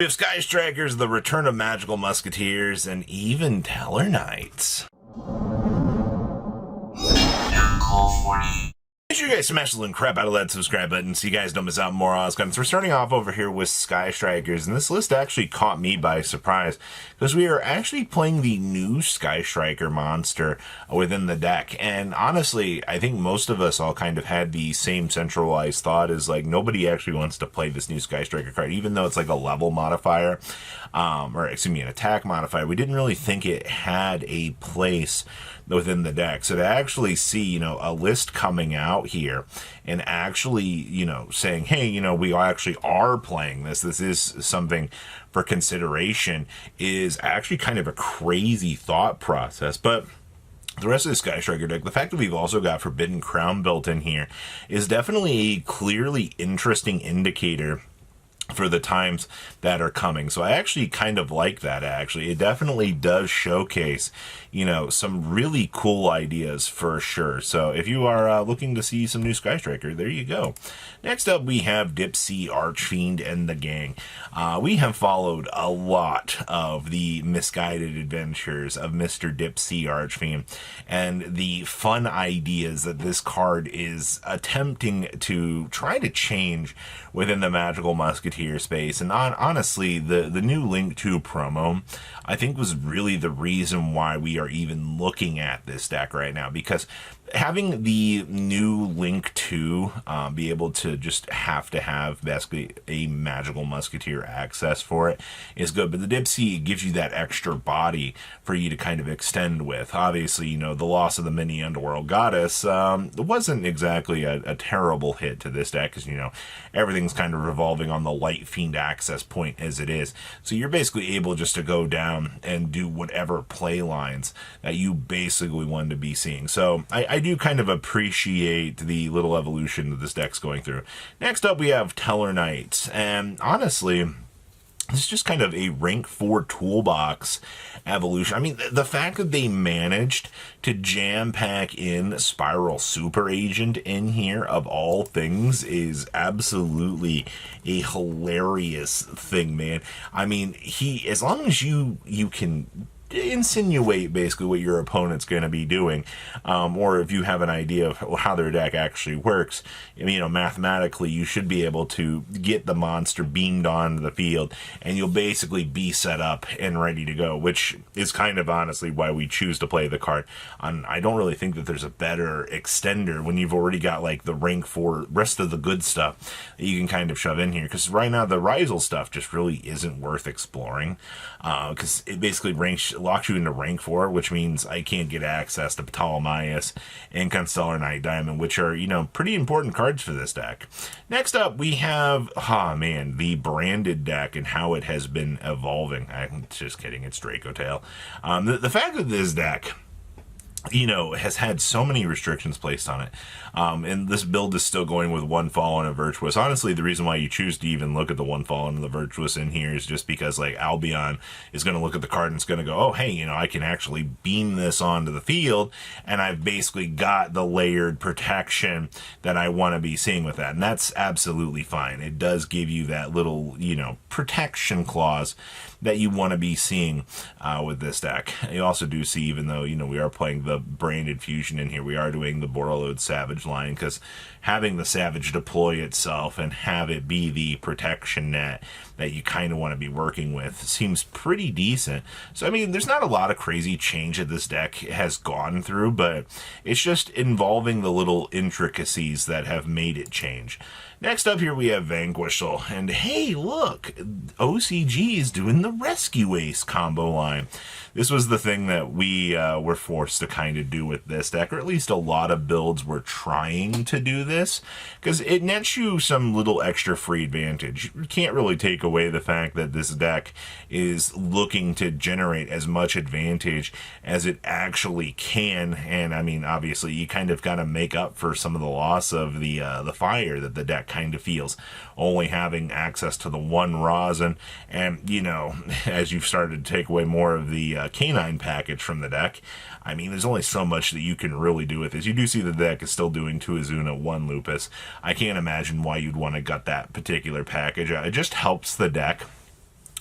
We have Sky Strikers, the return of magical musketeers, and even Tellarknights. Make sure you guys smash the crap out of that subscribe button so you guys don't miss out on more Oz guns. We're starting off over here with Sky Strikers, and this list actually caught me by surprise because we are actually playing the new Sky Striker monster within the deck. And honestly, I think most of us all kind of had the same centralized thought is like nobody actually wants to play this new Sky Striker card, even though it's like a level modifier, or excuse me, an attack modifier. We didn't really think it had a place within the deck. So to actually see, a list coming out here and actually, saying, hey, we actually are playing this. This is something for consideration is actually kind of a crazy thought process. But the rest of the Sky Striker deck, the fact that we've also got Forbidden Crown built in here is definitely a clearly interesting indicator for the times that are coming. So I actually kind of like that, actually. It definitely does showcase, some really cool ideas for sure. So if you are looking to see some new Sky Striker, there you go. Next up, we have Dipsy, Archfiend, and the gang. We have followed a lot of the misguided adventures of Mr. Dipsy Archfiend and the fun ideas that this card is attempting to try to change within the Magical Musketeer space. And honestly, the new Link 2 promo, I think, was really the reason why we are even looking at this deck right now, because having the new Link 2 be able to just have basically a Magical Musketeer access for it is good, but the Dipsy gives you that extra body for you to kind of extend with. Obviously, the loss of the mini Underworld Goddess wasn't exactly a terrible hit to this deck, because, everything's kind of revolving on the Light Fiend access point as it is. So you're basically able just to go down and do whatever play lines that you basically want to be seeing. So I do kind of appreciate the little evolution that this deck's going through. Next up, we have Tellarknights, and honestly, it's just kind of a rank 4 toolbox evolution. I mean, the fact that they managed to jam pack in Spiral Super Agent in here, of all things, is absolutely a hilarious thing, man. I mean, as long as you can insinuate basically what your opponent's going to be doing, or if you have an idea of how their deck actually works, mathematically you should be able to get the monster beamed onto the field and you'll basically be set up and ready to go, which is kind of honestly why we choose to play the card. I don't really think that there's a better extender when you've already got like the rank 4 rest of the good stuff that you can kind of shove in here, because right now the Rizal stuff just really isn't worth exploring, because it basically locks you into rank 4, which means I can't get access to Ptolemaios and Constellar Night Diamond, which are, pretty important cards for this deck. Next up, we have, the branded deck and how it has been evolving. I'm just kidding, it's Dracotail. The fact that this deck, has had so many restrictions placed on it. And this build is still going with one Fall and a Virtuous. Honestly, the reason why you choose to even look at the one Fall and the Virtuous in here is just because, like, Albion is going to look at the card and it's going to go, oh, hey, I can actually beam this onto the field, and I've basically got the layered protection that I want to be seeing with that. And that's absolutely fine. It does give you that little, protection clause that you want to be seeing with this deck. You also do see, even though, we are playing the branded fusion in here, we are doing the Borreload Savage line, because having the Savage deploy itself and have it be the protection net that you kind of want to be working with seems pretty decent. So, I mean, there's not a lot of crazy change that this deck has gone through, but it's just involving the little intricacies that have made it change. Next up here, we have Vanquish, and hey, look, OCG is doing the Rescue Ace combo line. This was the thing that we were forced to kind of do with this deck, or at least a lot of builds were trying to do this, because it nets you some little extra free advantage. You can't really take away the fact that this deck is looking to generate as much advantage as it actually can, and I mean, obviously, you kind of got to make up for some of the loss of the fire that the deck kind of feels, only having access to the one rosin, and as you've started to take away more of the canine package from the deck, I mean, there's only so much that you can really do with this. You do see the deck is still doing 2 Azuna, 1 Lupus. I can't imagine why you'd want to gut that particular package. It just helps the deck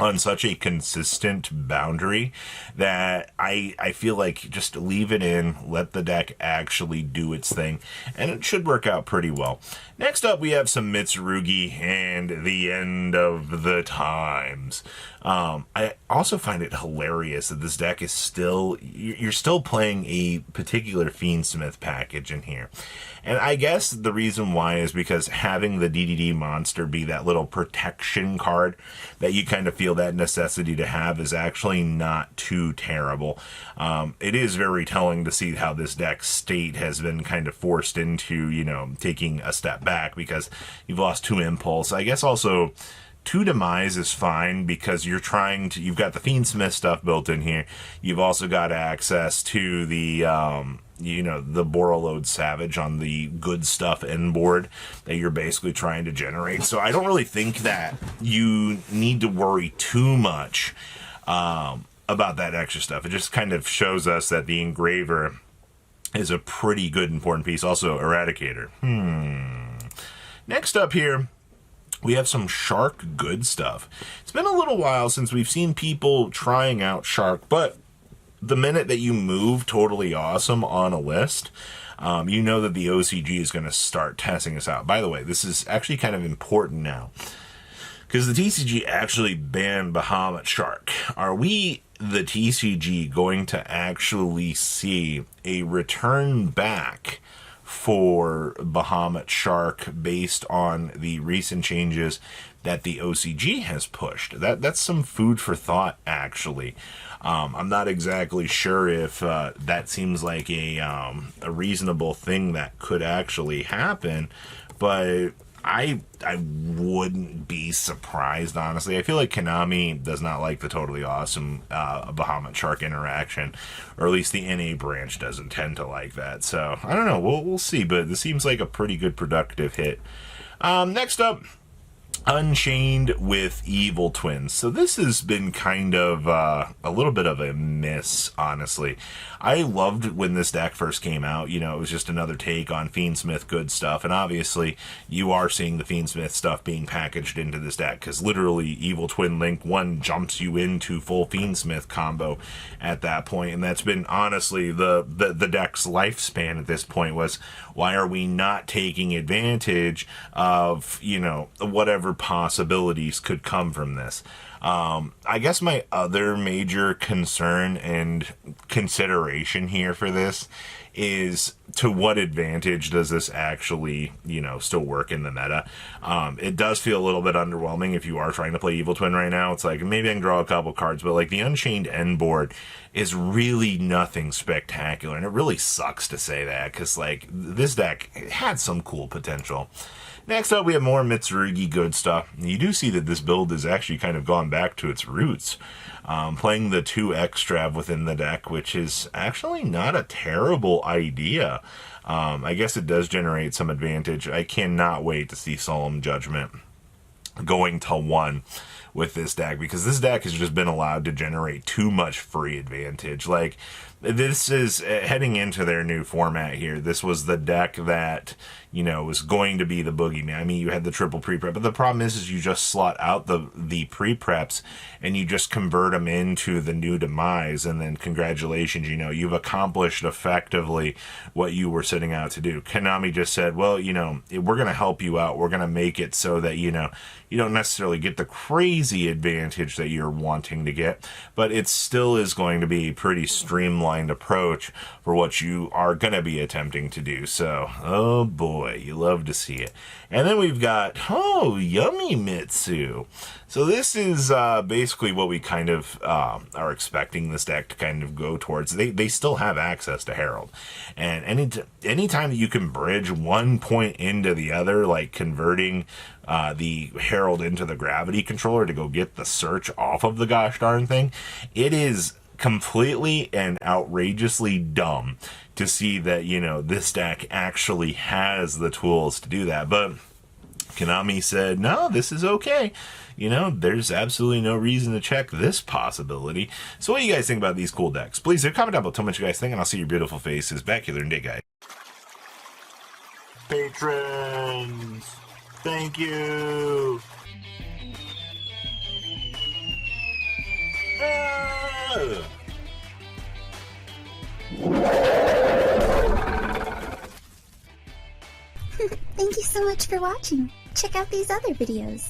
on such a consistent boundary that I feel like just leave it in, let the deck actually do its thing, and it should work out pretty well. Next up, we have some Mitsurugi and the End of the Times. I also find it hilarious that this deck is still, you're still playing a particular Fiendsmith package in here. And I guess the reason why is because having the DDD monster be that little protection card that you kind of feel that necessity to have is actually not too terrible. It is very telling to see how this deck's state has been kind of forced into, you know, taking a step back because you've lost 2 impulse. I guess also 2 demise is fine because you've got the Fiendsmith stuff built in here. You've also got access to the, the Borreload Savage on the good stuff end board that you're basically trying to generate. So I don't really think that you need to worry too much about that extra stuff. It just kind of shows us that the Engraver is a pretty good important piece. Also, Eradicator. Next up here, we have some Shark good stuff. It's been a little while since we've seen people trying out Shark, but the minute that you move Totally Awesome on a list, you know that the OCG is going to start testing us out. By the way, this is actually kind of important now, because the TCG actually banned Bahamut Shark. Are we, the TCG, going to actually see a return back for Bahamut Shark based on the recent changes that the OCG has pushed? That's some food for thought, actually. I'm not exactly sure if that seems like a reasonable thing that could actually happen, but I wouldn't be surprised, honestly. I feel like Konami does not like the Totally Awesome Bahamut Shark interaction, or at least the NA branch doesn't tend to like that. So I don't know. We'll see, but this seems like a pretty good productive hit. Next up, Unchained with Evil Twins. So this has been kind of a little bit of a miss, honestly. I loved when this deck first came out. You know, it was just another take on Fiendsmith good stuff, and obviously you are seeing the Fiendsmith stuff being packaged into this deck, because literally Evil Twin Link 1 jumps you into full Fiendsmith combo at that point, and that's been honestly the deck's lifespan at this point. Was, why are we not taking advantage of, you know, whatever possibilities could come from this? I guess my other major concern and consideration here for this is, to what advantage does this actually, you know, still work in the meta? It does feel a little bit underwhelming if you are trying to play Evil Twin right now. It's like, maybe I can draw a couple cards, but like the Unchained end board is really nothing spectacular, and it really sucks to say that, because like this deck had some cool potential. Next up, we have more Mitsurugi good stuff. You do see that this build has actually kind of gone back to its roots, playing the 2 Extrav within the deck, which is actually not a terrible idea. I guess it does generate some advantage. I cannot wait to see Solemn Judgment going to 1 with this deck, because this deck has just been allowed to generate too much free advantage. Like, this is heading into their new format here. This was the deck that, you know, was going to be the boogeyman. I mean, you had the triple pre-prep, but the problem is you just slot out the pre-preps and you just convert them into the new demise, and then congratulations, you know, you've accomplished effectively what you were setting out to do. Konami just said, well, you know, we're going to help you out. We're going to make it so that, you know, you don't necessarily get the crazy advantage that you're wanting to get, but it still is going to be a pretty streamlined approach for what you are going to be attempting to do. So, oh boy, you love to see it. And then we've got, oh, Yummy Mitsu. So this is basically what we kind of are expecting this deck to kind of go towards. They still have access to Herald, and anytime that you can bridge 1 point into the other, like converting the Herald into the Gravity Controller to go get the search off of the gosh darn thing, it is completely and outrageously dumb to see that, you know, this deck actually has the tools to do that. But Konami said, no, this is okay. You know, there's absolutely no reason to check this possibility. So what do you guys think about these cool decks? Please leave a comment down below, tell me what you guys think, and I'll see your beautiful faces back here in a day, guys. Patrons, thank you. Thank you so much for watching. Check out these other videos.